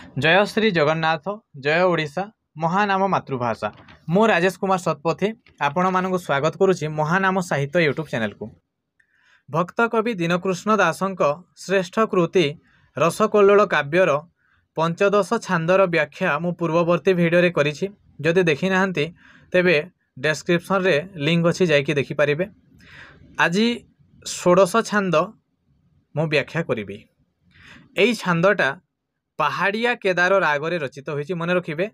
जय श्री जगन्नाथ जय ओडिशा महानाम मातृभाषा मु राजेश कुमार सतपथी आपण मानक स्वागत करुच्ची महानाम साहित्य यूट्यूब चैनल को। भक्त कवि दीनकृष्ण दासंक श्रेष्ठ कृति रसकल्लोल काव्यर पंचदश छांदर व्याख्या मु पूर्ववर्ती वीडियो रे करिछि। जदि देखि नाहंती तेबे डेस्क्रिप्शन रे लिंक अछि जाइकि देखि परिबे। आज षोडश छांद मु व्याख्या करिबी। एई छांदटा पहाड़िया केदार रागरे रचित होइछि। मन रखिबे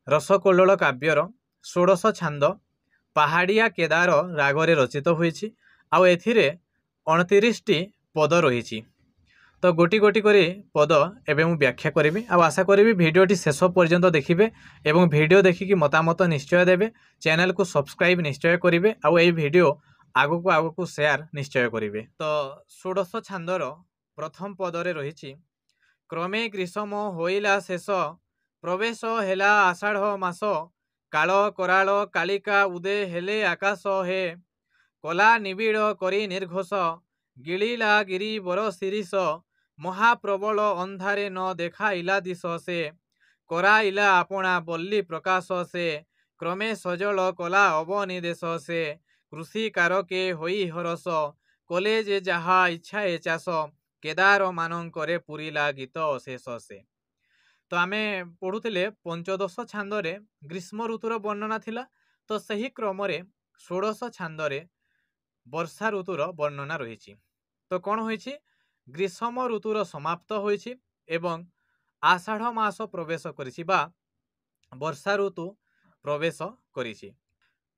रसकल्लोल काव्यर षोडश छांद पहाड़िया केदार रागरे रचित होइछि। आउ एथिरे 29 टी पद रहिछि। तो गोटी गोटी करी पद एबे मु व्याख्या करिबी। आ आशा करिबी भिडियोटी शेष पर्यंत देखिबे एवं भिडियो देखिकी मतामत निश्चय देबे। चैनल को सब्सक्राइब निश्चय करिबे। आउ एई भिडियो आगु शेयर निश्चय करिबे। तो षोडश छांदर प्रथम पदरे रहिछि क्रमे ग्रीष्म होइला शेष प्रवेश हेला आषाढ़ मास काल कराल कालिका उदे हेले आकाश हे कला निबिड़ करी निर्घोष गिलिला गिरी बर शिरीष महाप्रबल अंधारे न देखाइला दिश से कराइला आपणा बल्ली प्रकाश से क्रमे सजल कला अवनिदेश से कृषि कारके होई हरस कले जे जहा इच्छा ए चाष केदार मानंकरे पुरीला गीत अशेष से। तो आमे पढ़ुतिले पंचदश छांदरे ग्रीष्म ऋतुर वर्णना थिला। तो सही क्रम रे षोडश छांदरे वर्षा ऋतुर वर्णना रहिछि। तो कौन होइछि ग्रीष्म ऋतुर समाप्त होइछि एवं आषाढ़ मास प्रवेश करिछि बा वर्षा ऋतु प्रवेश करिछि।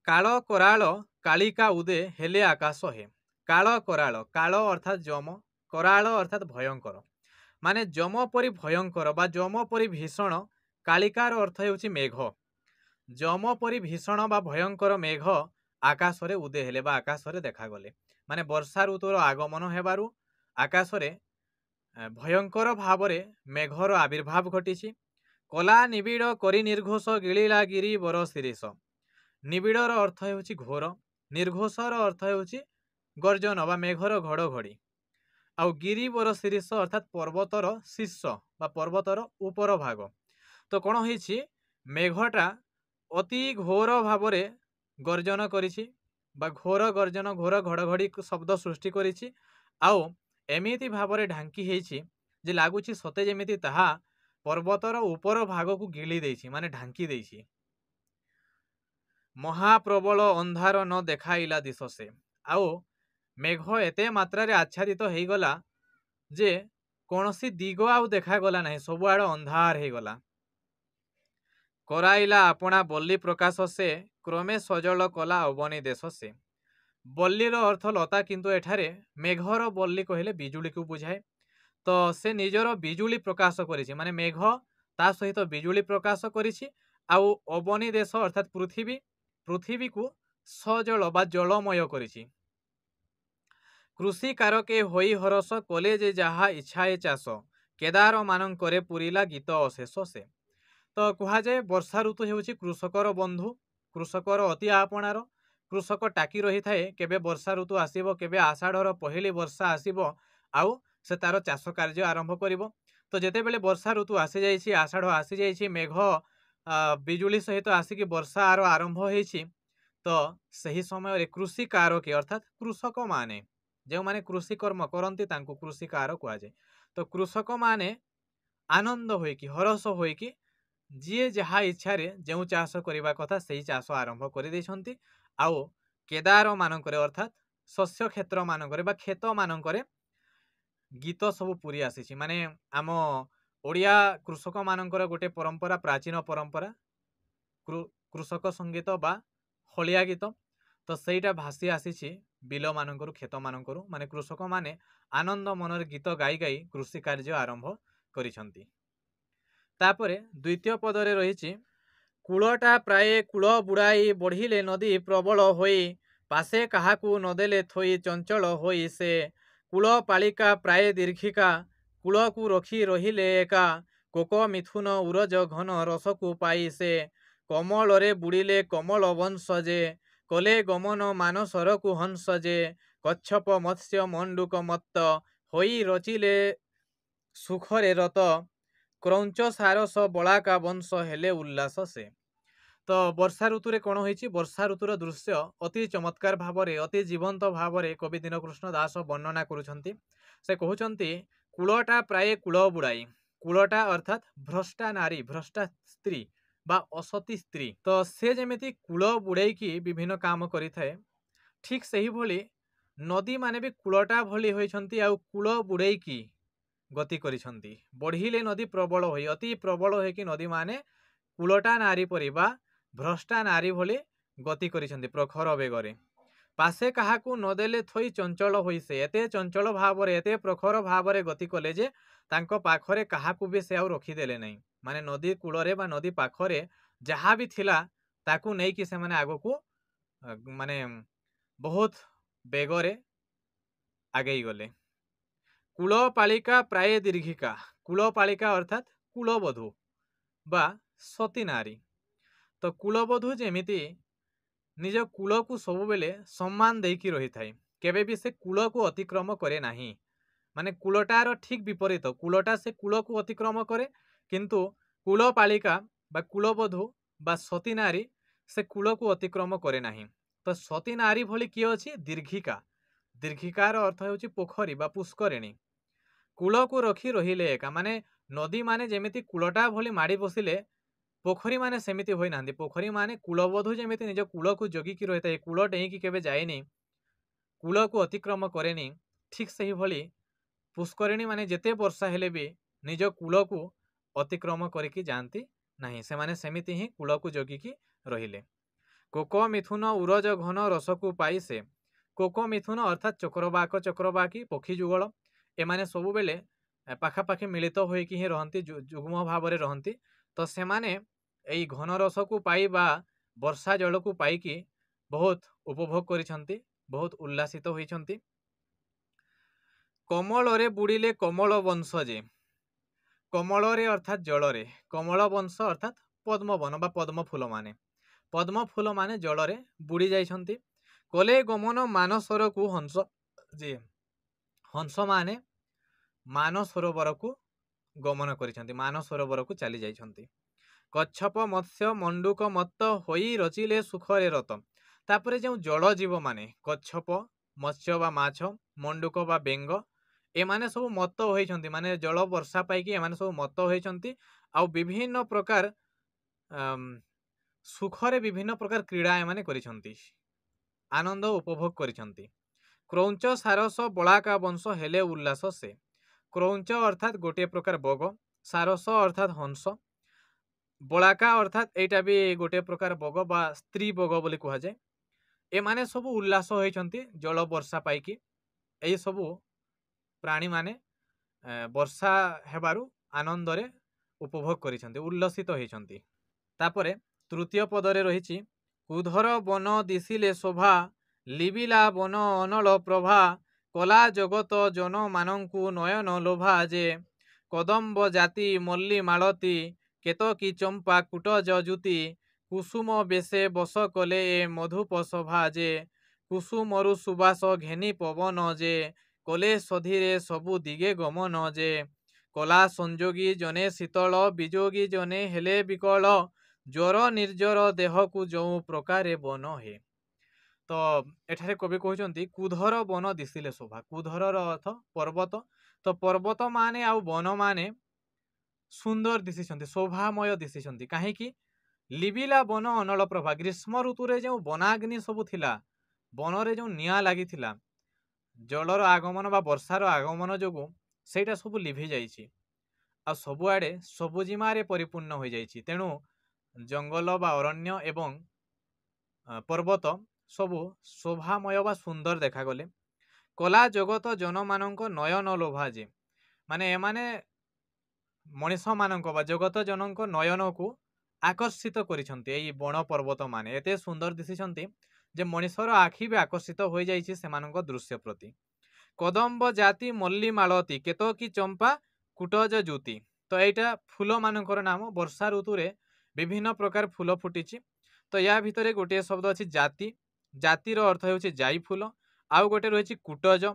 काल कराल कालिका उदे हेले आकाश हे। काल कराल काल अर्थात जम कराल अर्थात भयंकर माने जम परि भयंकर बा जम परि भीषण कालिकार अर्थ हेउछि मेघ। जम परि भीषण बा भयंकर मेघ आकाश रे उदे हेले बा आकाश रे देखा गले माने वर्षा ऋतुर आगमन हेबारु आकाश रे भयंकर भावरे मेघर आविर्भाव घटिछि। कला निबिड़ करी निर्घोष गिलिला गिरी बर शिरीष। निबिड़र अर्थ हेउछि घोर निर्घोषर अर्थ हेउछि गर्जन बा मेघर घड़घड़ी आउ गिरी बर शिरीष अर्थात पर्वतर शीर्ष बा पर्वतर ऊपर भाग। तो कौन होइछि मेघटा अति घोर भावरे गर्जन करिछि बा घोर गर्जन घोर घड़घड़ी शब्द सृष्टि करिछि आउ एमिति भावरे ढांकी हेइछि जे लागुछि सते जेमिति ताहा पर्वतर ऊपर भाग को गिली देइछि माने ढांकी देइछि। महाप्रबल अंधार न देखाइला दिश से आउ मेघ एते मात्रा रे आच्छादित हो गला जे कौनसी दिग आउ देखा गला नहीं सबुआड़ अंधार हो गला। कराइला आपणा बल्ली प्रकाश से क्रमे सजल कला अवनी देश से। बल्लीर अर्थ लता किंतु एठारे मेघर बल्ली कहले बिजुली को बुझाए। तो से निजर बिजुली प्रकाश करिछि माने मेघ ता सहित बिजुली प्रकाश करिछि आउ अवनी देश अर्थात पृथ्वी पृथ्वी को सजल बा जलमय करिछि। कृषि कारके होई हरस कले जे जहा इच्छाए चाष केदार मानंकरे पुरीला गीत अशेष से। तो कह जाए वर्षा ऋतु हेउछि कृषकर बंधु कृषकर अति आपणार। कृषक टाकी रही थाए केबे वर्षा ऋतु आसीबो केबे आषाढ़र पहली वर्षा आसीबो आउ से तार चाष कार्य आरंभ करिवो। तो जेते बेले वर्षा ऋतु आसी जाइछि आषाढ़ आसी जाइछि मेघ बिजुली सहित आसिकी वर्षा आर आरंभ होइछि। तो सही समय रे कृषि कारके अर्थात कृषक माने जो माने कृषि कर्म करती कृषिकार कह जाए। तो कृषक माने आनंद होइकी हरस होइकी जी जहा इच्छा रे जो चाष करने कथा से चाष आरंभ कर देछंती आउ केदार मानकरे अर्थात शस्य क्षेत्र मानकरे बा खेत मानकरे गीत सब पूरी आसी माने आम ओडिया कृषक मानकर गोटे परंपरा प्राचीन परंपरा कृषक संगीत बा हलिया गीत। तो सहीटा भासी आसी बिल मानकरू खेत मानकरू माने कृषक माने आनंद मनर गीत गाई गाई कृषि कार्य आरंभ करिसंती। तापरे द्वितीय पदरे रहिछि कूलटा प्राय कूल बुड़ाई बढ़िले नदी प्रबल होई पासे काहाकू नदेले थोई चंचल होई से कूल पालिका प्राय दीर्घिका कूलकू रखी रहिले एका कोक मिथुन उरज घन रसकू पाई से कमलरे बुड़िले कमल वंश जे कले गमन मानसर को हंस जे कच्छप मत्स्य मंडूक मत्त होई रचिले सुखरे रत क्रौंच सारस बलाका वंश हेले उल्लास से। तो वर्षा ऋतु कौन होइछि वर्षा ऋतुर दृश्य अति चमत्कार भावरे अति जीवंत भावरे कवि दीनकृष्ण दास वर्णना करुछंती। से कहउछंती कूलटा प्राय कूल बुड़ाई। कूलटा अर्थात भ्रष्टा नारी भ्रष्टा स्त्री बा असती स्त्री। तो से जेमिति कूल बुड़ेकी विभिन्न काम करिथाए ठीक सही भली नदी माने भी कूलटा भली होइछंती आ कूल बुड़ेकी गति करिछंती। बढ़िले नदी प्रबल होई अति प्रबल होई कि नदी माने कूलटा नारी परि बा भ्रष्टा नारी भली गति करिछंती प्रखर बेगरे। पासे काहाकू नदेले थई चंचल होई से एते चंचल भावरे एते प्रखर भावरे गति कले जे तांको पाखरे काहाकू भी से आउ रखी देले नहीं। माने नदी कूलरे बा नदी पाखरे जहाँ भी थिला ताकू नहीं कि से माने आगो माने बहुत बेगरे आगे गले। कूलपालिका प्राय दीर्घिका। कूलपालिका अर्थात कूलबधू बा सती नारी। तो कूलबधू जेमिति निज कूल को सब बेले सम्मान देकी रही थाए केबे भी से कूल को अतिक्रम करे नाही। माने कूलटार ठीक विपरीत कूलटा से कूल को अतिक्रम करे किंतु कूलपालिका बा कूलबधू बा सती नारी से कूल को अतिक्रम करे नाही। तो सती नारी भली किए अछि दीर्घिका। दीर्घिकार अर्थ होछि पोखरी बा पुष्करिणी। कूल को रखी रहिले एका माने नदी माने जेमिति कूलटा भली माड़ी बसिले पोखरी माने सेमिति होई नांदी। पोखरी माने कूलबधू जेमिति निज कूल को जगी की रहिता कूल डेईकी केबे जाएनी कूल को अतिक्रम करेनी ठीक सही भली पुष्करिणी माने जेते वर्षा हेले भी निज कूल को अतिक्रम करिकी जानती नाही। से माने सेमिति ही कूल को जगी की रहिले। कोक मिथुन उरज घन रस को पाई से। कोक मिथुन अर्थात चक्रवाक चक्रवाकी पक्षी जुगल एमाने सबु बेले पाखापाखि मिलित होइकी ही रहंती जुग्म भावरे रहंती। तो से माने एई घन रस को पाई बा वर्षा जल को पाइकी बहुत उपभोग करिसंती बहुत उल्लासित होइसंती। कमलरे बुड़िले कमल वंश जे। कमलरे अर्थात जलरे कमल वंश अर्थात पद्मवन बा पद्म फूल माने जलरे बुड़ी जाइछंती। कले गमन मानसर को हंस जे। हंस माने मानसरोवर को गमन करिसंती मानसरोवर को चली जाइछंती। कच्छप मत्स्य मंडूक मत्त होई रचिले सुखरे रत। तापरे जो जल जीव माने कच्छप मत्स्य बा माछ मंडूक बा बेंग एमाने सब मत्त होइछंती माने जल वर्षा पाइकी एमाने सब मत्त होइछंती आ विभिन्न प्रकार सुखरे विभिन्न प्रकार क्रीड़ा एमाने करिछंती आनंद उपभोग करिछंती। क्रौंच सारस बलाका वंश हेले उल्लास से। क्रौंच अर्थात गोटे प्रकार बग सारस अर्थात हंस बलाका अर्थात एटा भी गोटे प्रकार बग बा स्त्री बग बोली कहा जाए। एमाने सब उल्लास होइछंती जल वर्षा पाइकी एई सब प्राणी माने वर्षा हेबारु आनंदरे उपभोग करिछंती उल्लसित होइछंती। तापरे तृतीय पदरे रहिछि कुधर वन दिसिले शोभा लिबिला वन अनल प्रभा कला जगत जन मानंकु नयन लोभा जे कदम्ब जाति मल्ली मालती केतकी चंपा कुटज जुति कुसुम बेसे बस कले ए मधुप सभा जे कुसुमरु सुबास घेनी पवन जे कले सधीरे सबु दिगे गमन जे कला संजोगी जने शीतल बिजोगी जने हेले विकल ज्वर निर्जर देह को जो प्रकारे बन हे। तो एठारे कवि कहउछंती कुधर वन दिसिले शोभा। कुधर अर्थ पर्वत। तो पर्वत माने आउ वन माने सुंदर दिसिछंती शोभामय दिसिछंती काहेकि लिबिला वन अनल प्रभा। ग्रीष्म ऋतुरे जो वनाग्नि सबु थिला वनरे जो निया लागि थिला जलर आगमन बा वर्षार आगमन जोगु सेटा सबु लिभि जाइछि आ सबुआडे सबुजिमारे परिपूर्ण हो जाइछि। तेणु जंगल बा अरण्य एवं पर्वत सबु शोभामय बा सुंदर देखा गले। कला जगत जन मानक नयन लोभा जे माने एमाने मनीष मानक बा जगत जनक नयन को आकर्षित करिसंती। एई बण पर्वत माने एते सुंदर दिसिसंती जे मनीषर आखि भी आकर्षित हो जाइछि सेमानक दृश्य प्रति। कदम्ब जाति मल्ली मालती केतकी चंपा कुटज ज्योति। तो एटा फूल मानकर नाम वर्षा ऋतुरे विभिन्न प्रकार फूल फुटिछि। तो या भितरे गोटे शब्द अछि जाति। जातिर अर्थ होछि जाई फूल आउ गोटे रहिछि कुटज।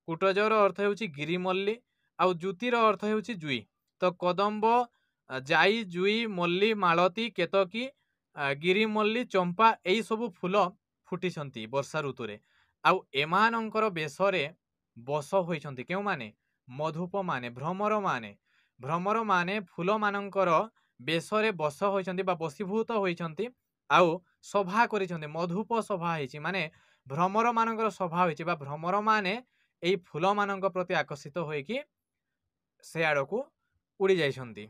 कुटजर अर्थ होछि गिरिमल्ली आउ ज्योतिर अर्थ होछि जुई। तो कदम्ब जाई जुई मल्ली मालती केतकी गिरिमल्ली चंपा एई सबु फूल फुटिछंती वर्षा ऋतुरे आउ एमानंकर बेशरे बस होइछंती केउ माने मधुप माने भ्रमर माने फूल मानंकर बेशरे बस होइछंती बा बसीभूत होइछंती आउ सभा करिछंती मधुप सभा हेछि माने भ्रमर मानंकर सभा होइछि बा भ्रमर माने एई फूल मानंक प्रति आकर्षित होइकि से आड़कू उड़ी जाइछंती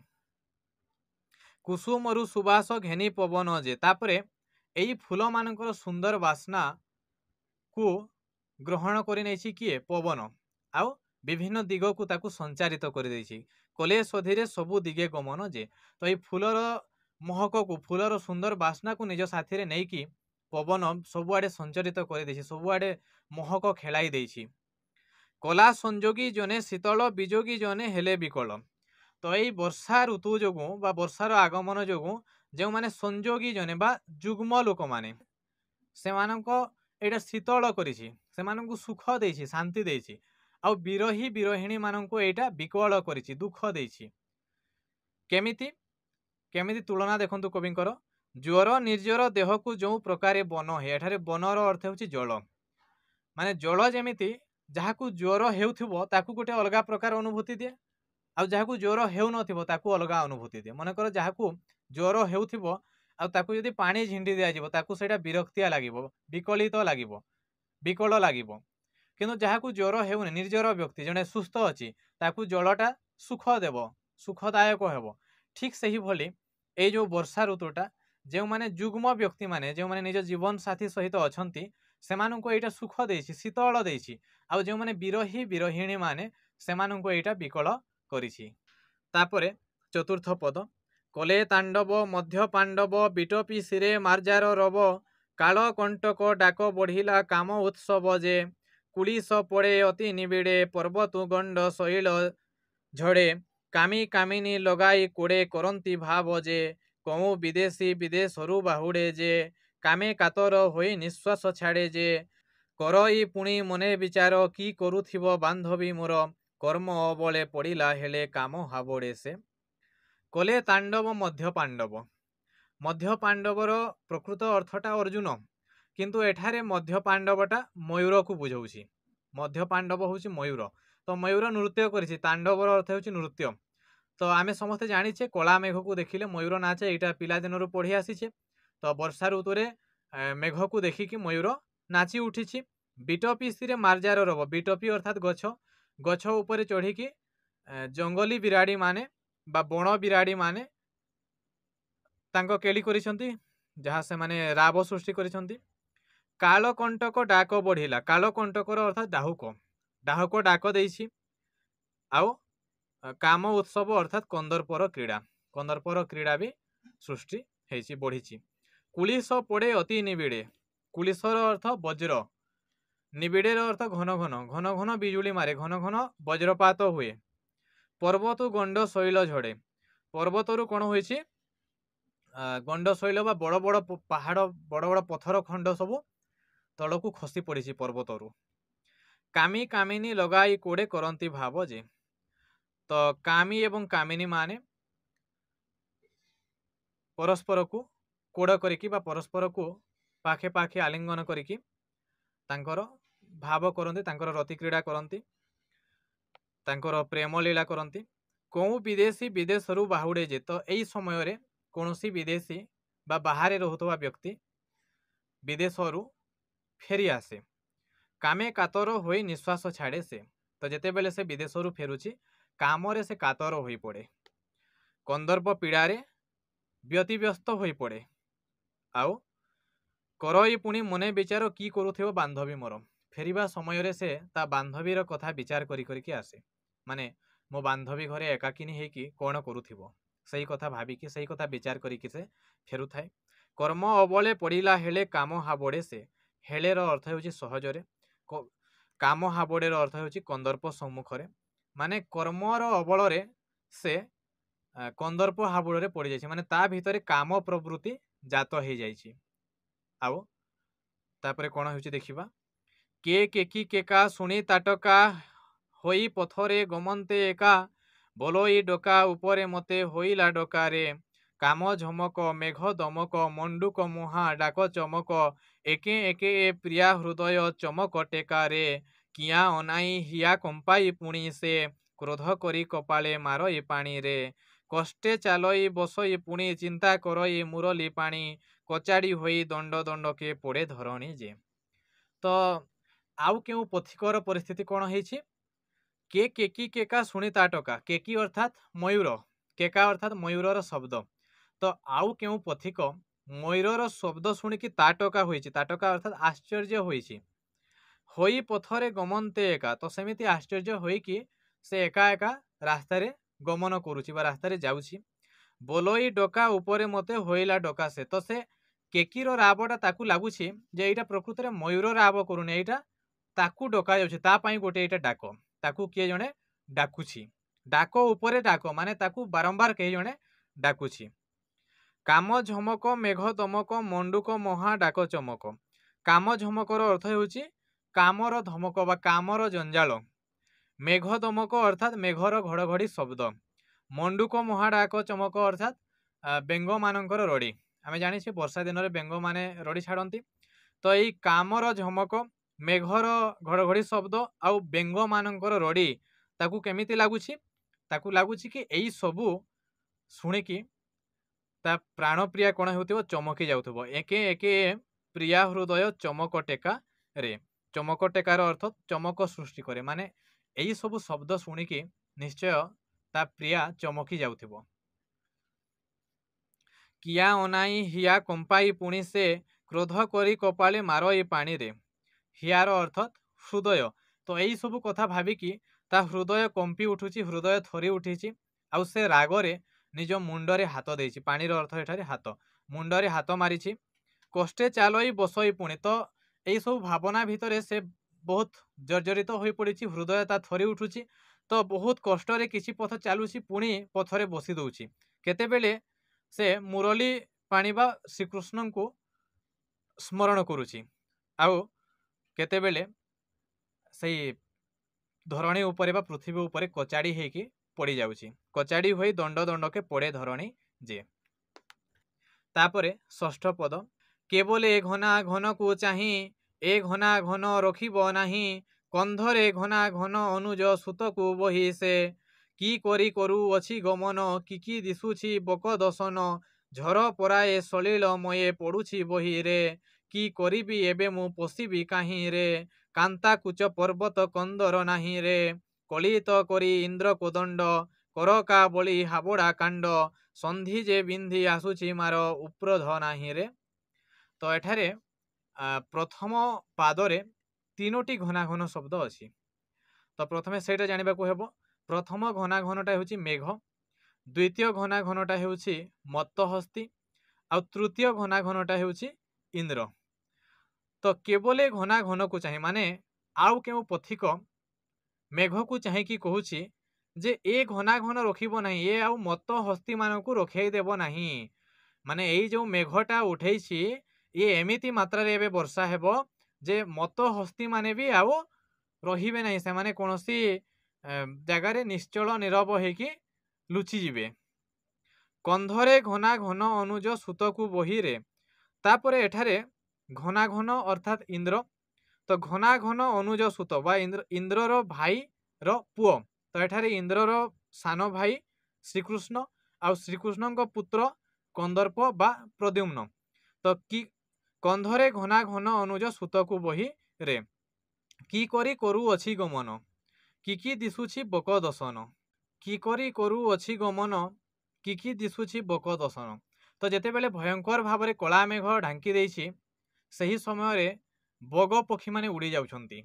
कुसुमरु सुबास घेनी पवन जे तापरे एई फूल मानंकर सुंदर बास्ना को ग्रहण करि नैछि किए पवन आउ विभिन्न दिग को ताकू संचारित कर देछि कले सधीरे सबु दिगे गमन जे तो एई फूलर महक को फूलर सुंदर बास्ना को निज साथी रे नेकी पवन सबुआडे संचरित कर देछि सबुआडे महक खेलाई देछि कला संजोगी जने शीतल बिजोगी जने हेले विकल तो यही वर्षा ऋतु जो वर्षार आगमन जो जो माने संजोगी जने बा जुग्म लोक माने से एटा शीतल करिछि से मानंकु सुख देछि शांति देछि आउ विरही विरहिणी मानंकु एटा विकल करिछि दुख देछि केमिति केमिति तुलना देखंतु कविंकर ज्वर निर्जर देह को जो प्रकार बन है एठारे बनर अर्थ होछि जल माने जल जेमिति जहाकू ज्वर हेउथिबो ताकू गोटे अलगा प्रकार अनुभूति दिए आउ जहाकू ज्वर हेउ नथिबो ताकू अलगा अनुभूति दिए मनकर जहाकू ज्वर हेउथिबो आउ ताकू यदि पानी झिंडी दिया जिवो ताकू सेटा विरक्तिया लागिबो विकलित लागिबो विकल लागिबो किंतु जहाकू ज्वर हेउनी निर्जर व्यक्ति जने सुस्थ अछि ताकू जलटा सुख देबो सुखदायक हेबो ठीक सही भली ए जो वर्षा ऋतुटा जो माने जुग्म व्यक्ति माने जो माने निज जीवन साथी सहित अछंती सेमानंको एटा सुख देछि शीतल देछि आउ जो माने विरही विरहिणी माने सेमानंको एटा विकल करिछि तापरे चतुर्थ पद कले तांडव मध्य पांडव बिटपी सिरे मार्जार रब काल कंटक डाक बढ़िला काम उत्सव जे कुलिस पड़े अति निबिड़े पर्वत गंड शैल झड़े कामी कामिनी लगाई कोड़े करंती भाव जे कौ विदेशी विदेशरु बाहुड़े जे कामे कातर होई निश्वास छाड़े जे करई पुणी मने विचार की करुथिब बांधवी मोर कर्म अबले पड़िला हेले काम हाबड़े से कले तांडव मध्य पांडवर प्रकृत अर्थटा अर्जुन किंतु एठारे मध्य पांडवटा मयूर को बुझाऊछि मध्य पांडव होछि मयूर तो मयूर नृत्य करिछि तांडवर अर्थ होछि नृत्य तो आमे समस्ते जानिछे कला मेघ को देखिले मयूर नाचे एटा पिला दिनरु पढ़ी आसीछे तो वर्षा ऋतुरे मेघ को देखिकी मयूर नाची उठिछि बिटपी सिरे मार्जार रब बिटपी अर्थात गछ गछ ऊपर चढ़ी जंगली बिराड़ी माने बा बण बिराड़ी माने तांको केली करिसंती जहाँ से माने राब सृष्टि करिसंती काल कंटक डाक बढ़िला काल कंटकर अर्थात डाहुक डाहुक डाक देइछि आउ काम उत्सव अर्थात कंदर्पर क्रीड़ा भी सृष्टि हेछि बढ़िछि कुलिस पड़े अति निबिड़े कुलिसर अर्थ वज्र निबिड़ेर अर्थ घन घन घन बिजुली मारे घन घन वज्रपात हुए पर्वत गंड शैल झड़े पर्वतरु कौन होइछि गंड शैल बा बड़ बड़ पहाड़ बड़ बड़ पत्थर खंड सब तलकू खसी पड़ी पर्वतरु कामी कामिनी लगाई कोड़े करंती भाव जे तो कामी एवं कामिनी माने परस्पर को कोड़ करिकी बा परस्पर को पाखे पाखे आलिंगन करिकी तांकर भाव करंती तांकर रति क्रीड़ा करंती तांकर प्रेम लीला करंती कौ विदेशी विदेशरु बाहुड़े जे तो एई समय रे कोनोसी विदेशी बा बाहरे रहुतवा व्यक्ति विदेशरु फेरी आसे कामे कातर होई निश्वास छाड़े से तो जेते बेले से विदेशरु फेरुची काम रे से कातर होई पड़े कंदर्प पीड़ारे व्यतिव्यस्त होई पड़े आउ करई पुणी मने विचार की करुथिबो बांधवी मोर फेरिबा समय रे से ता बांधवीर कथा विचार करी करी आसे माने मो बांधवी घरे एकाकिनी हेकी कौन करुथिबो सही कथा भाविकी सही कथा विचार करिकी से फेरु थाए कर्म अबले पड़िला हेले काम हाबड़े से हेलेर अर्थ होछि सहजरे काम हाबड़ेर अर्थ होछि कंदर्प सम्मुखरे माने कर्मर अबलरे से कंदर्प हाबुड़े पड़ जाइए माने ता भितरे काम प्रवृत्ति जात हो जाइए आउ तापरे कौन हो देखा के केकी केका शुणी ताटका होई पथरे गमंते एका ବୋଲୋଇ ଡୋକା ଉପରେ ମୋତେ ହୋଇଲା ଡୋକାରେ। କାମ ଝମକ ମେଘ ଦମକ ମଣ୍ଡୁକ ମୁହାଁ ଡାକ ଚମକ ଏକେ ଏକେ ଏ ପ୍ରିୟା ହୃଦୟ ଚମକ ଟେକାରେ। କିଆଁ ଅନାଇ ହିଆ କମ୍ପାଇ ପୁଣି ସେ କ୍ରୋଧ କରି କପାଳେ ମାରଇ ପାଣିରେ। କଷ୍ଟେ ଚାଲଇ ବସଇ ପୁଣି ଚିନ୍ତା କରଇ ମୁରଲି ପାଣି କଚାଡ଼ି ହୋଇ ଦଣ୍ଡ ଦଣ୍ଡକେ ପଡ଼େ ଧରଣୀ ଯେ। ତ ଆଉ କେଉଁ ପଥିକର ପରିସ୍ଥିତି କ'ଣ ହେଇଛି? କେ କେକି କେକା ଶୁଣି ତା ଟକା। କେକି ଅର୍ଥାତ୍ ମୟୂର, କେକା ଅର୍ଥାତ୍ ମୟୂରର ଶବ୍ଦ। ତ ଆଉ କେଉଁ ପଥିକ ମୟୂରର ଶବ୍ଦ ଶୁଣିକି ତା ଟକା ହୋଇଛି। ତା ଟକା ଅର୍ଥାତ୍ ଆଶ୍ଚର୍ଯ୍ୟ ହୋଇଛି। ହୋଇ ପଥରେ ଗମନ୍ତେ ଏକା, ତ ସେମିତି ଆଶ୍ଚର୍ଯ୍ୟ ହୋଇକି ସେ ଏକା ଏକା ରାସ୍ତାରେ ଗମନ କରୁଛି ବା ରାସ୍ତାରେ ଯାଉଛି। ବୋଲୋଇ ଡକା ଉପରେ ମୋତେ ହୋଇଲା ଡକା ସେ, ତ ସେ କେକିର ରାବଟା ତାକୁ ଲାଗୁଛି ଯେ ଏଇଟା ପ୍ରକୃତରେ ମୟୂର ରାବ କରୁନି, ଏଇଟା ତାକୁ ଡକା ଯାଉଛି, ତା ପାଇଁ ଗୋଟେ ଏଇଟା ଡାକ, ତାକୁ କିଏ ଜଣେ ଡାକୁଛି। ଡାକ ଉପରେ ଡାକ ମାନେ ତାକୁ ବାରମ୍ବାର କେହି ଜଣେ ଡାକୁଛି। କାମ ଝମକ ମେଘ ଦମକ ମଣ୍ଡୁକ ମହା ଡାକ ଚମକ। କାମ ଝମକର ଅର୍ଥ ହେଉଛି କାମର ଧମକ ବା କାମର ଜଞ୍ଜାଳ। ମେଘ ଦମକ ଅର୍ଥାତ୍ ମେଘର ଘଡ଼ଘଡ଼ି ଶବ୍ଦ। ମଣ୍ଡୁକ ମହା ଡାକ ଚମକ ଅର୍ଥାତ୍ ବେଙ୍ଗମାନଙ୍କର ରଡ଼ି। ଆମେ ଜାଣିଛେ ବର୍ଷା ଦିନରେ ବେଙ୍ଗମାନେ ରଡ଼ି ଛାଡ଼ନ୍ତି। ତ ଏଇ କାମର ଝମକ, ମେଘର ଘଡ଼ଘଡ଼ି ଶବ୍ଦ ଆଉ ବେଙ୍ଗମାନଙ୍କର ରଡ଼ି ତାକୁ କେମିତି ଲାଗୁଛି? ତାକୁ ଲାଗୁଛି କି ଏଇ ସବୁ ଶୁଣିକି ତା ପ୍ରାଣପ୍ରିୟା କ'ଣ ହେଉଥିବ? ଚମକି ଯାଉଥିବ। ଏକେ ଏକେ ପ୍ରିୟା ହୃଦୟ ଚମକ ଟେକାରେ। ଚମକ ଟେକାର ଅର୍ଥ ଚମକ ସୃଷ୍ଟି କରେ, ମାନେ ଏଇ ସବୁ ଶବ୍ଦ ଶୁଣିକି ନିଶ୍ଚୟ ତା ପ୍ରିୟା ଚମକି ଯାଉଥିବ। କିଆ ଅନାଇ ହିଆ କମ୍ପାଇ ପୁଣି ସେ କ୍ରୋଧ କରି କପାଳେ ମାରଇ ପାଣିରେ। ହିଆର ଅର୍ଥ ହୃଦୟ। ତ ଏଇ ସବୁ କଥା ଭାବିକି ତା ହୃଦୟ କମ୍ପି ଉଠୁଛି, ହୃଦୟ ଥରି ଉଠିଛି, ଆଉ ସେ ରାଗରେ ନିଜ ମୁଣ୍ଡରେ ହାତ ଦେଇଛି। ପାଣିର ଅର୍ଥ ଏଠାରେ ହାତ। ମୁଣ୍ଡରେ ହାତ ମାରିଛି। କଷ୍ଟେ ଚାଲଇ ବସଇ ପୁଣି, ତ ଏଇସବୁ ଭାବନା ଭିତରେ ସେ ବହୁତ ଜର୍ଜରିତ ହୋଇପଡ଼ିଛି, ହୃଦୟ ତା ଥରି ଉଠୁଛି। ତ ବହୁତ କଷ୍ଟରେ କିଛି ପଥ ଚାଲୁଛି, ପୁଣି ପଥରେ ବସି ଦେଉଛି। କେତେବେଳେ ସେ ମୁରଲି ପାଣି ବା ଶ୍ରୀକୃଷ୍ଣଙ୍କୁ ସ୍ମରଣ କରୁଛି, ଆଉ କେତେବେଳେ ସେଇ ଧରଣୀ ଉପରେ ବା ପୃଥିବୀ ଉପରେ କଚାଡ଼ି ହେଇକି ପଡ଼ିଯାଉଛି। କଚାଡ଼ି ହୋଇ ଦଣ୍ଡ ଦଣ୍ଡକେ ପଡ଼େ ଧରଣୀ ଯେ। ତାପରେ ଷଷ୍ଠ ପଦ, କେବଳ ଏ ଘନା ଘନକୁ ଚାହିଁ ଏ ଘନା ଘନ ରଖିବ ନାହିଁ। କନ୍ଧରେ ଘନା ଘନ ଅନୁଜ ସୁତକୁ ବହି ସେ। କି କରି କରୁଅଛି ଗମନ କି ଦିଶୁଛି ବକ ଦଶନ। ଝର ପରାଏ ସଲିଳ ମୟେ ପଡ଼ୁଛି ବହିରେ। କି କରିବି ଏବେ ମୁଁ ପଶିବି କାହିଁରେ। କାନ୍ତା କୁଚ ପର୍ବତ କନ୍ଦର ନାହିଁରେ। କଳିତ କରି ଇନ୍ଦ୍ର କୋଦଣ୍ଡ କରକା ବଳି ହାବଡ଼ା କାଣ୍ଡ। ସନ୍ଧି ଯେ ବିନ୍ଧି ଆସୁଛି ମାର ଉପ୍ରଧ ନାହିଁରେ। ତ ଏଠାରେ ପ୍ରଥମ ପାଦରେ ତିନୋଟି ଘନା ଘନ ଶବ୍ଦ ଅଛି। ତ ପ୍ରଥମେ ସେଇଟା ଜାଣିବାକୁ ହେବ। ପ୍ରଥମ ଘନା ଘନଟା ହେଉଛି ମେଘ, ଦ୍ୱିତୀୟ ଘନା ଘନଟା ହେଉଛି ମତ୍ତହସ୍ତି, ଆଉ ତୃତୀୟ ଘନା ଘନଟା ହେଉଛି ଇନ୍ଦ୍ର। ତ କେବଳ ଘନା ଘନକୁ ଚାହିଁ ମାନେ ଆଉ କେଉଁ ପଥିକ ମେଘକୁ ଚାହିଁକି କହୁଛି ଯେ ଏ ଘନା ଘନ ରଖିବ ନାହିଁ, ଏ ଆଉ ମତ୍ତହସ୍ତି ମାନଙ୍କୁ ରଖେଇ ଦେବ ନାହିଁ। ମାନେ ଏଇ ଯେଉଁ ମେଘଟା ଉଠେଇଛି ଇଏ ଏମିତି ମାତ୍ରାରେ ଏବେ ବର୍ଷା ହେବ ଯେ ମତ୍ତହସ୍ତି ମାନେ ବି ଆଉ ରହିବେ ନାହିଁ, ସେମାନେ କୌଣସି ଜାଗାରେ ନିଶ୍ଚଳ ନୀରବ ହେଇକି ଲୁଚିଯିବେ। କନ୍ଧରେ ଘନା ଘନ ଅନୁଜ ସୁତକୁ ବହିରେ। ତାପରେ ଏଠାରେ ଘନା ଘନ ଅର୍ଥାତ୍ ଇନ୍ଦ୍ର। ତ ଘନା ଘନ ଅନୁଜ ସୁତ ବା ଇନ୍ଦ୍ରର ଭାଇର ପୁଅ। ତ ଏଠାରେ ଇନ୍ଦ୍ରର ସାନ ଭାଇ ଶ୍ରୀକୃଷ୍ଣ ଆଉ ଶ୍ରୀକୃଷ୍ଣଙ୍କ ପୁତ୍ର କନ୍ଦର୍ପ ବା ପ୍ରଦ୍ୟୁମ୍ନ। ତ କି କନ୍ଧରେ ଘନା ଘନ ଅନୁଜ ସୁତକୁ ବହିରେ। କି କରି କରୁଅଛି ଗମନ କି ଦିଶୁଛି ବକ ଦଶନ। କି କରି କରୁଅଛି ଗମନ କି ଦିଶୁଛି ବକ ଦଶନ। ତ ଯେତେବେଳେ ଭୟଙ୍କର ଭାବରେ କଳା ମେଘ ଢାଙ୍କି ଦେଇଛି, ସେହି ସମୟରେ ବଗ ପକ୍ଷୀମାନେ ଉଡ଼ି ଯାଉଛନ୍ତି।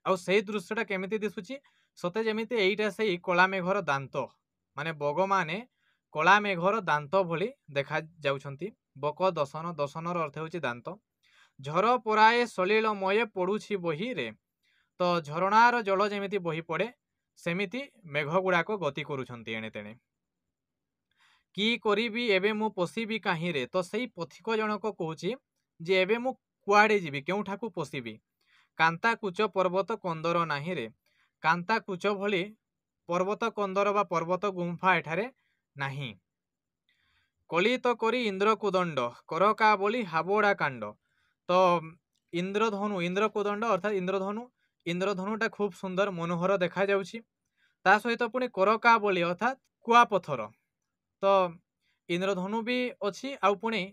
ଆଉ ସେଇ ଦୃଶ୍ୟଟା କେମିତି ଦିଶୁଛି? ସତେ ଯେମିତି ଏଇଟା ସେଇ କଳା ମେଘର ଦାନ୍ତ, ମାନେ ବଗମାନେ କଳା ମେଘର ଦାନ୍ତ ଭଳି ଦେଖାଯାଉଛନ୍ତି। ବକ ଦଶନ, ଦଶନର ଅର୍ଥ ହେଉଛି ଦାନ୍ତ। ଝର ପରାଏ ସଲିଳ ମୟେ ପଡ଼ୁଛି ବହିରେ। ତ ଝରଣାର ଜଳ ଯେମିତି ବହି ପଡ଼େ ସେମିତି ମେଘ ଗୁଡ଼ାକ ଗତି କରୁଛନ୍ତି ଏଣେ ତେଣେ। କି କରିବି ଏବେ ମୁଁ ପଶିବି କାହିଁରେ। ତ ସେଇ ପଥିକ ଜଣକ କହୁଛି ଯେ ଏବେ ମୁଁ କୁଆଡ଼େ ଯିବି, କେଉଁଠାକୁ ପଶିବି। କାନ୍ତା କୁଚ ପର୍ବତ କନ୍ଦର ନାହିଁରେ। କାନ୍ତା କୁଚ ଭଳି पर्वत कंदर बा पर्वत गुंफा एठारे नाही। कलित करी इंद्रकुदंड करका बोली हाबोड़ा कांड। तो इंद्रधनु इंद्रकुदंड अर्थात इंद्रधनु इंद्रधनुटा खूब सुंदर मनोहर देखा जाउछि। ता सहित पुणी करका बोली अर्थात कुआपथर। तो इंद्रधनु भी अच्छी आउ पुणी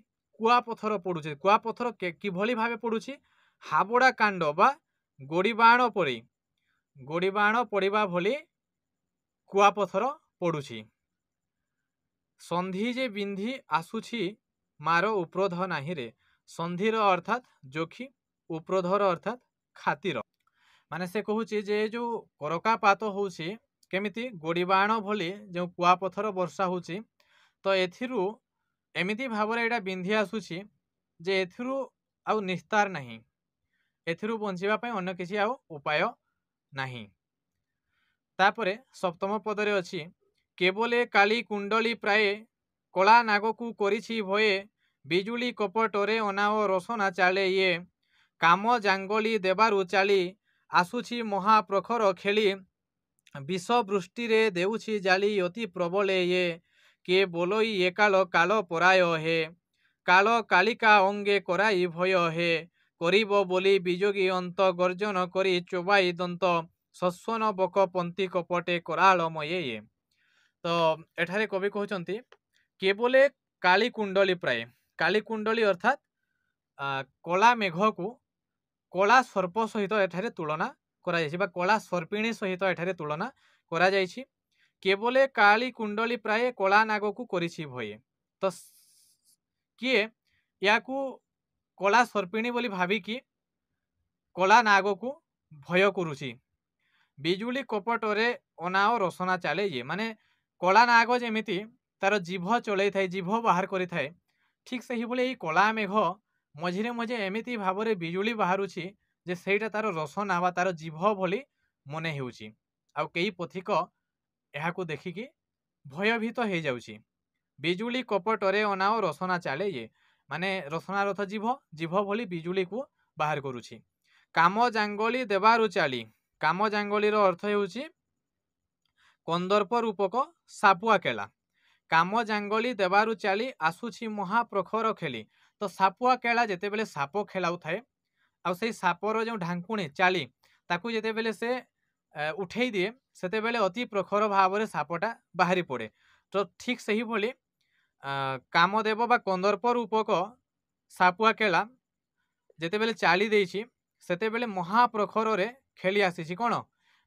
कुआपथर पड़ुछि। कुआपथर किभली भावे पड़ुछि हाबोड़ा कांड बा गोड़ीबाण पड़ी गोड़ीबाण पड़िबा भली कुआपथर पड़ुछि। संधि जे बिंधी आसुछि मार उपरोध नाही रे। संधिर अर्थात जोखी उपरोधर अर्थात खातिर माने से कहूछि जे जो करकापात होउछि केमिति गोड़ीबाण भली जो कुआपथर वर्षा होउछि तो एथिरु एमिति भावरे एटा बिंधी आसुछि जे एथिरु आउ निस्तार नाही। एथिरु बंचिबा पय अन्य किछि आउ उपाय नाही। तापरे सप्तम पदरे अछि केवले काली कुंडली प्राय कला नागकू करिछि भये बिजुली कपटरे अनाओ रसना चाले ये काम जांगली देबारु चाली आसुछि महाप्रखर खेली विष वृष्टि रे देउछि जाली अति प्रबले ये के बोलोई एकाल काल पराय हे काल कालिका अंगे कराई भय हे करिब बोली बिजोगी अंत गर्जन करी चोबाई दंत सस्वन बक पंथी कपटे करालमये ये। तो एठारे कवि कहउचंती केवले काली कुंडली प्राय काली कुंडली अर्थात कला मेघ को कला सर्प सहित एठारे तुलना करा जायछि बा कला सर्पिणी सहित एठारे तुलना करा जायछि। केवले काली कुंडली प्राय कला नाग को करिछि भये। तो किए याकू कला सर्पिणी बोली भाविकी कला नाग को भय करुछि। बिजुली कपटरे अनाओ रसना चाले ये माने कला नाग जेमिति तार जीभ चलै थाए जीभ बाहर करि थाए ठीक सही बोले ये कला मेघ मझिरे मझे एमिति भावरे बिजुली बाहरुछि जे सेटा तार रसना बा तार जीभ भली मने हेउछि। आउ केही पथिक एहाकू देखिकी भयभीत हो जाउछि। बिजुली कपटरे अनाओ रसना चाले ये माने रसना रथ जीभ जीभ भली बिजुली को बाहर करुछि। काम जांगली देबारु चाली काम जांगलीर अर्थ हेउछि कंदर्प रूपक सापुआ केला। काम जांगली देबारु चाली आसुछि महाप्रखर खेली। तो सापुआ केला जेते बेले साप खेलाउ थाए आ सेई सापर जो ढांकुणी चाली ताकू जेते बेले से उठेई दिए सेते बेले अति प्रखर भावरे सापटा बाहरी पड़े। तो ठीक सही भली कामदेव बा कंदर्प रूपक सापुआ केला जेते बेले चाली देइछि सेते बेले महाप्रखर रे खेली आसीछि कोन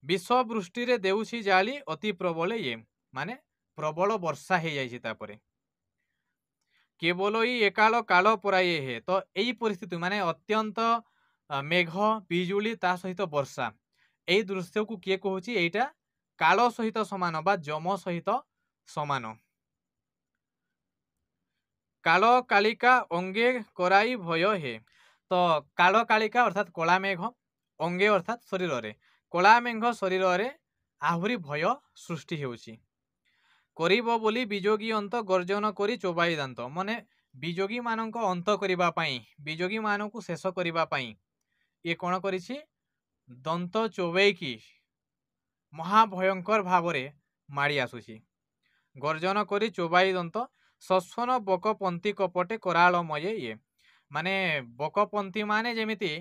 विष वृष्टि रे देउछि जाली अति प्रबल ये माने प्रबल वर्षा हे जाइछि। तापरे केवल ई एकाल काल पराये हे। तो एई परिस्थिति माने अत्यंत मेघ बिजुली ता सहित वर्षा एई दृश्य को किए कहूछि एइटा काल सहित समान बा जम सहित समान। काल कालिका अंगे कराई भय हे। तो काल कालिका अर्थात कला मेघ अंगे अर्थात शरीर रे कला मेघ शरीर रे आहुरी भय सृष्टि हेउछि। करिब बोली बिजोगी अंत गर्जन करी चोबाई दांत माने बिजोगी मानक अंत करिबा पई बिजोगी मानकू शेष करिबा पई ये कोन करिछि दंत चोबेई की महाभयंकर भावरे माड़ी आसुछि। गर्जन करी चोबाई दंत सस्वन बकपंथी कपटे करालमये ये माने बकपंथी माने जेमिति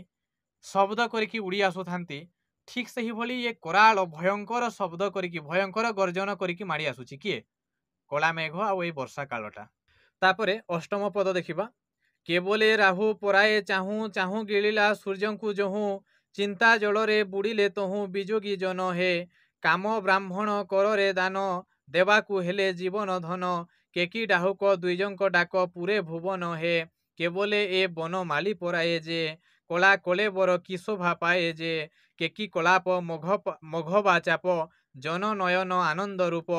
शब्द करिकी उड़ी आसुथांती ठीक सही भली ये कराल भयंकर शब्द करिकी भयंकर गर्जन करिकी माड़ी आसुछि किए कला मेघ आउ ए वर्षा कालटा। तापरे अष्टम पद देखिबा केवले राहु पराए चाहू चाहू गिलिला सूर्यंकु जहू चिंता जलरे बुड़िले तहू बिजोगी जन हे काम ब्राह्मण कररे दान देवाकू हेले जीवन धन केकी डाहुक दुईजंक डाक पुरे भुवन हे केवले ए बन माली पराए जे कला कले बर कि शोभा पाए जे केकी कलाप मघबा चाप जन नयन आनंद रूप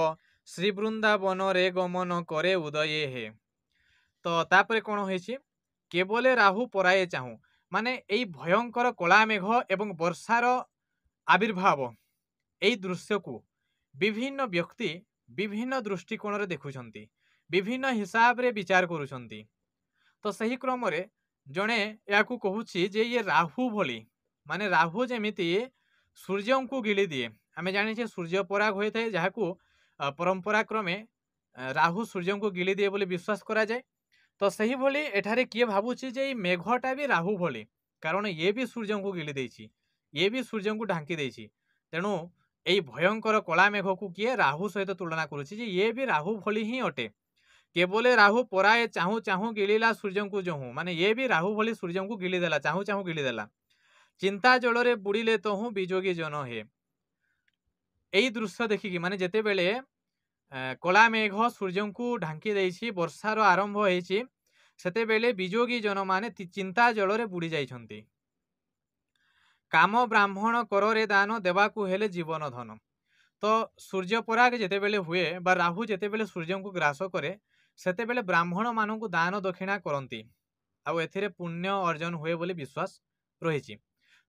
श्री वृंदावन रे गमन करे उदये हे। तो तापरे कोन होइछि केवले राहु पराए चाहू माने एई भयंकर कला मेघ एवं वर्षार आविर्भाव एई दृश्य को विभिन्न व्यक्ति विभिन्न दृष्टिकोण रे देखुछंती विभिन्न हिसाब रे विचार करूछंती। तो सही क्रम रे जणे याकू कहूछि जे ये राहु भली माने राहु जेमिति सूर्य को गिली दिए आमे जानिछे सूर्य पराग होई थाए जहाकू परंपरा क्रमे राहु सूर्य को गिली दिए बोली विश्वास करा जाए। तो सही भली एठारे किए भाबुची जे ई मेघटा भी राहु भली, कारण ये भी सूर्य को गिली देछि, ये भी सूर्य को ढांकी देछि। तेणु एई भयंकर कला मेघ को किए राहु सहित तुलना करुछि जे ये भी राहु भली ही अटे। केवल राहु पराए चाहू चाहू गिलिला सूर्य को जहू, माने ये भी राहु भली सूर्य को गिली देला, चाहू चाहू गिली देला। चिंता जलरे बुड़िले तो हूँ बिजोगी जन हे। एई दृश्य देखिकी माने जेते बेले कला मेघ सूर्य को ढांकी देछि, वर्षार आरंभ होइछि, सेते बेले बिजोगी जन माने चिंता जलरे बुड़ी जाइछन्ति। काम ब्राह्मण करे दान देवाकू हेले जीवन धन। तो सूर्य पराग जेते बेले हुए बा राहु जेते बेले सूर्य को ग्रास करे सेते बेले ब्राह्मण मानकू दान दक्षिणा करंती, आउ एथिरे पुण्य अर्जन हुए बोली विश्वास रहिछि।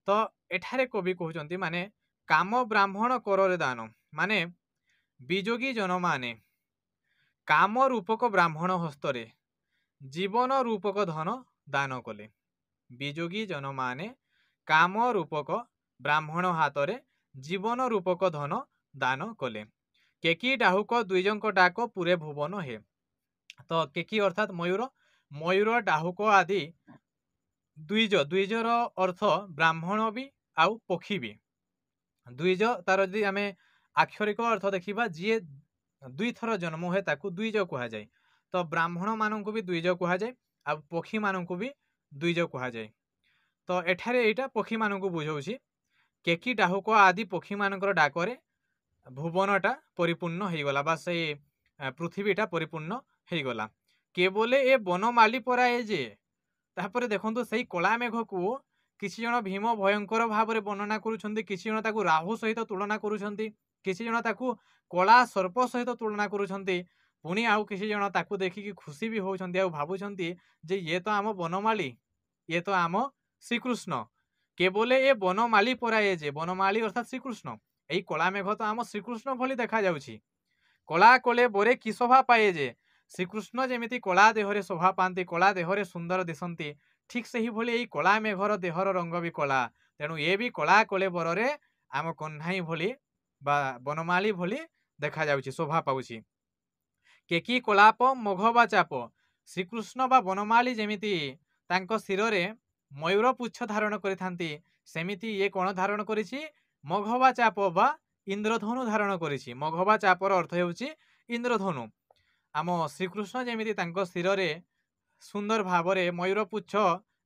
तो एठारे कवि कहउचंती माने काम ब्राह्मण करे दान माने बिजोगी जन माने काम रूपक ब्राह्मण हस्तरे जीवन रूपक धन दान कले। बिजोगी जन माने काम रूपक ब्राह्मण हातरे जीवन रूपक धन दान कले। केकी डाहुक द्विजंक डाक पुरे भुवन हे। तो केकी अर्थात मयूर, मयूर डाहुक आदि द्विज, द्विजर अर्थ ब्राह्मण भी आउ पक्षी भी। द्विज तार यदि आमे आक्षरिक अर्थ देखिबा जी दुई थर जन्म हुए ताकू द्विज कहा जाए। तो ब्राह्मण मानू भी द्विज कहा जाए, आ पक्षी मानू भी द्विज कहा जाए। तो एठारे एटा पक्षी मानू बुझाऊछि। केकी डाहुक आदि पक्षी मानकर डाकरे भुवनटा परिपूर्ण हो गला बा से पृथ्वीटा परिपूर्ण हो गला। केवल ए बनमाली पराए जे तापर देखंतु सही कला मेघ को किसी जन भीम भयंकर भाव में वर्णना करुछंती, किसी जन ताकू राहु सहित तुलना करुछंती, किसी जन ताकू कला सर्प सहित तुलना करुछंती, पुणी आउ किसी जन ताकू देखिकी खुशी भी होउछंती आउ भाबुछंती जे ये तो आम बनमाली, ये तो आम श्रीकृष्ण। केवल ए बनमाली पराए जे, बनमाली अर्थात श्रीकृष्ण, एई कला मेघ तो आम श्रीकृष्ण भली देखा जाउछि। कला कले बोरे कि शोभा पाए जे, श्रीकृष्ण जेमिति कला देहरे शोभा पाती, कला देहरे सुंदर दिसंती, ठीक सही भली एई कला मेघर देहर रंग भी कला। तेणु ये भी कला कले बररे आम कन्हाई भली बा बनमाली भली देखा जाउछि, शोभा पाउछि। केकी कलाप मघवा चाप, श्रीकृष्ण बा बनमाली जेमिति तांको शिरोरे मयूर पुच्छ धारण करिथांती, सेमिति ये कोण धारण करिछि मघवा चाप बा इंद्रधनु धारण करिछि। मघवा चापर अर्थ हेउछि इंद्रधनु। आम श्रीकृष्ण जेमिति तांको शिरोरे सुंदर भावरे मयूर पुच्छ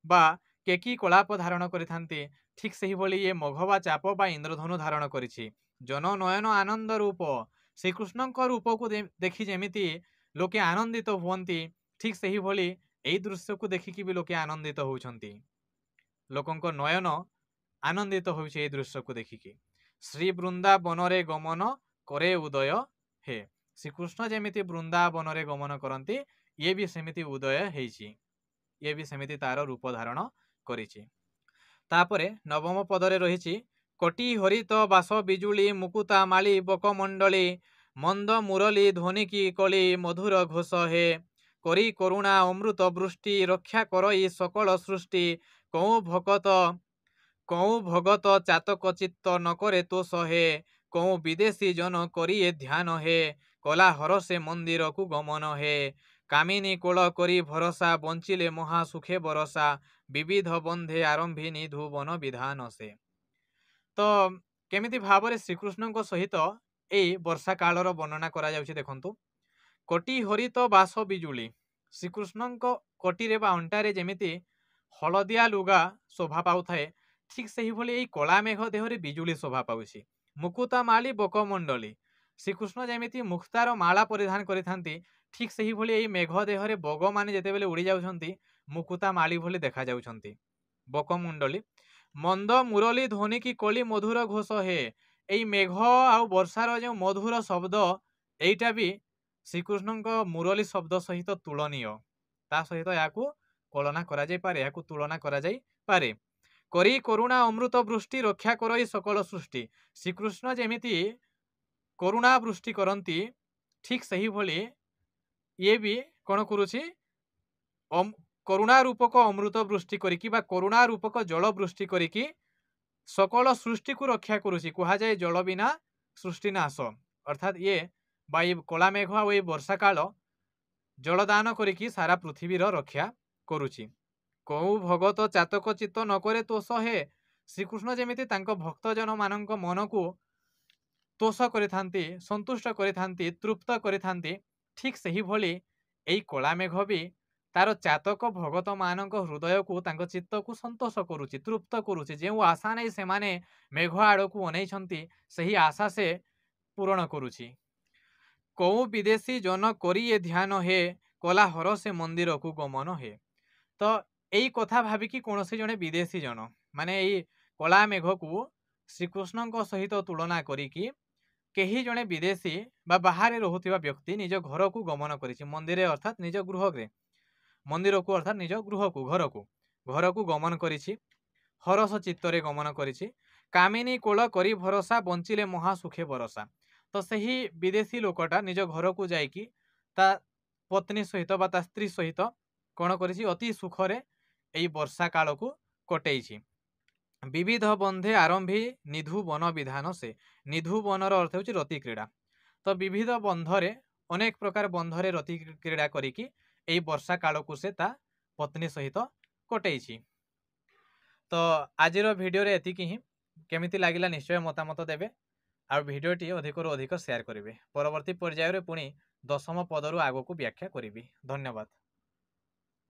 बा केकी कलाप धारण करिथांती, ठीक सही भली ये मघवा चाप बा इंद्रधनु धारण करिछि। जन नयन आनंद रूप, श्रीकृष्ण रूप को देखि जेमिति लोके आनंदित हुअंती, ठीक सही भली एई दृश्य को देखिकी भी लोके आनंदित होउछंती। लोकंक नयन आनंदित होउछि एई दृश्य को देखिकी। श्री वृंदावन रे गमन करे उदय हे। श्रीकृष्ण जेमिति वृंदावन रे गमन करंती, ये भी सेमिति उदय हेछि, ये भी सेमिति तार रूप धारण करिछि। तापरे नवम पदरे रहिछि कोटी हरित बास बिजुली मुकुता माली बकमंडली मंद मुरली ध्वनि की कली मधुर घोष हे। करी करुणा अमृत वृष्टि रक्षा करई सकल सृष्टि कौ भगत चातक चित्त न करे तो सहे कौ विदेशी जन करिए ध्यान हे कला हरसे मंदिर को गमन हे कामिनी कोल करी भरोसा बंचिले महा सुखे बरसा विविध बंधे आरंभी निधुवन विधान से। तो केमिति भाव श्रीकृष्ण सहित यही वर्षा कालर वर्णना करा जाउछि। देखंतु कोटी हरित बास बिजुली, श्रीकृष्ण कोटी बा अंटारे जेमिति हलदिया लुगा शोभा पाउथाए, ठीक सही भली एई कला मेघ देहरे बिजुली शोभा पाउछि। मुकुता माली बकमंडली, श्रीकृष्ण जेमिति मुक्तार माला परिधान करिथांती, ठीक सही भली एई मेघ देहरे बग माने जेतेबेले उड़ी जाउछंती मुकुता माली भली देखा जाउछंती। बकमुंडली मंद मुरली ध्वनि की कली मधुर घोष हे, एई मेघ आउ वर्षार जो मधुर शब्द एईटा भी श्रीकृष्ण मुरली शब्द सहित तुलनीय, ता सहित याकू कलना करा जाय पारे, याकू तुलना करा जाय पारे। करी करुणा अमृत वृष्टि रक्षा करई सकल सृष्टि, श्रीकृष्ण जेमिति करुणा वृष्टि करंती, ठीक सही भली ये भी कौन करुछि करुणा रूपक अमृत वृष्टि करिकी बा करुणा रूपक जल वृष्टि करिकी सकल सृष्टि को रक्षा करुछि। कहा जाए जल बिना सृष्टिनाश अर्थात ये बा ये कला मेघ आ ये वर्षा काल जलदान करिकी सारा पृथ्वीर रक्षा करुछि। कौ भगत चातक चित्त नकरे तोष हे श्रीकृष्ण जेमिति तांको भक्तजन मानक मन को तोष करिथांती संतुष्ट करिथांती तृप्त करिथांती ठीक सही भली एई कला मेघ भी तार चातक भगत मानक हृदय को तांको चित्त को संतोष करुछि तृप्त करुछि जेउ आशा नहीं से माने मेघ आड़ को अनैछंती सही आशा से पूरण करुछि। कौ विदेशी जन करी ये ध्यान हे कला हर से मंदिर को गमन हे। तो यही कथा भाविकी कौन से जड़े विदेशी जन माने यही कला मेघ को श्रीकृष्ण सहित तुलना करिकी केही जड़े विदेशी बा बाहर रोहुथिबा व्यक्ति निज घर को गमन करिछि मंदिर अर्थात निज गृह के मंदिर को अर्थात निज गृह को घर को गमन करिछि हरस चित्तरे गमन करिछि कामिनी कोल करी भरोसा बंचिले महासुखे बरसा। तो सही विदेशी लोकटा निज घर को जाइकी ता पत्नी सहित बा ता स्त्री सहित कौन करिछि अति सुखरे एई वर्षा काल को कटेइछि। विविध बंधे आरंभी निधु वन विधान से निधु बनर अर्थ होछि रति क्रीड़ा। तो विविध बंधरे अनेक प्रकार बंधरे रति क्रीड़ा करिकी एई वर्षा काल को से ता पत्नी सहित कटेइछि। तो आजिर भिडियो रे एतिकी ही केमिति लागिला निश्चय मतामत देबे आ भिडियोटी अधिकरू अधिक शेयर करिवे। परवर्ती पर्याय रे पुणी 10म पदरू आगो को व्याख्या करिवी। धन्यवाद।